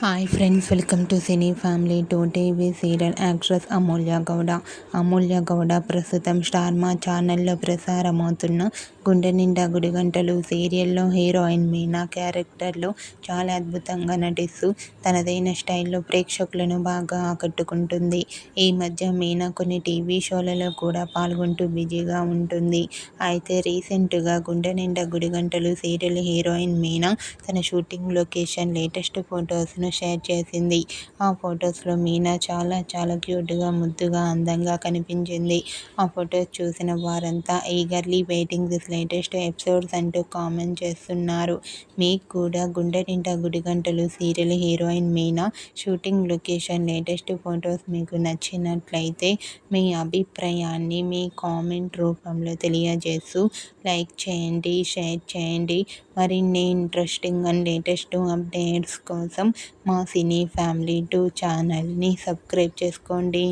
Hi friends, welcome to cine family. To TV serial actress Amulya Gowda. Amulya Gowda ప్రస్తుతం star మా ఛానల్లో ప్రసారమవుతున్న గుండె నిండా గుడిగంటలు సీరియల్లో హీరోయిన్ మీనా క్యారెక్టర్లో చాలా అద్భుతంగా నటిస్తూ తనదైన స్టైల్లో ప్రేక్షకులను బాగా ఆకట్టుకుంటుంది. ఈ మధ్య మీనా కొన్ని టీవీ షోలలో కూడా పాల్గొంటూ బిజీగా ఉంటుంది. అయితే రీసెంట్గా గుండె నిండా గుడిగంటలు సీరియల్ హీరోయిన్ మీనా తన షూటింగ్ లొకేషన్ లేటెస్ట్ ఫొటోస్ను షేర్ చేసింది. ఆ ఫొటోస్లో మీనా చాలా క్యూట్గా, ముద్దుగా, అందంగా కనిపించింది. ఆ ఫొటోస్ చూసిన వారంతా eagerly waiting this latest episodes అంటూ కామెంట్ చేస్తున్నారు. మీకు కూడా Gunde Ninda Gudigantalu serial heroine Meena shooting location latest photos మీకు నచ్చినట్లయితే మీ అభిప్రాయాన్ని మీ కామెంట్ రూపంలో తెలియజేస్తూ లైక్ చేయండి, షేర్ చేయండి. మరిన్ని ఇంట్రెస్టింగ్ అండ్ లేటెస్ట్ అప్డేట్స్ కోసం మా సినీ ఫ్యామిలీ 2 ఛానల్ని సబ్స్క్రైబ్ చేసుకోండి.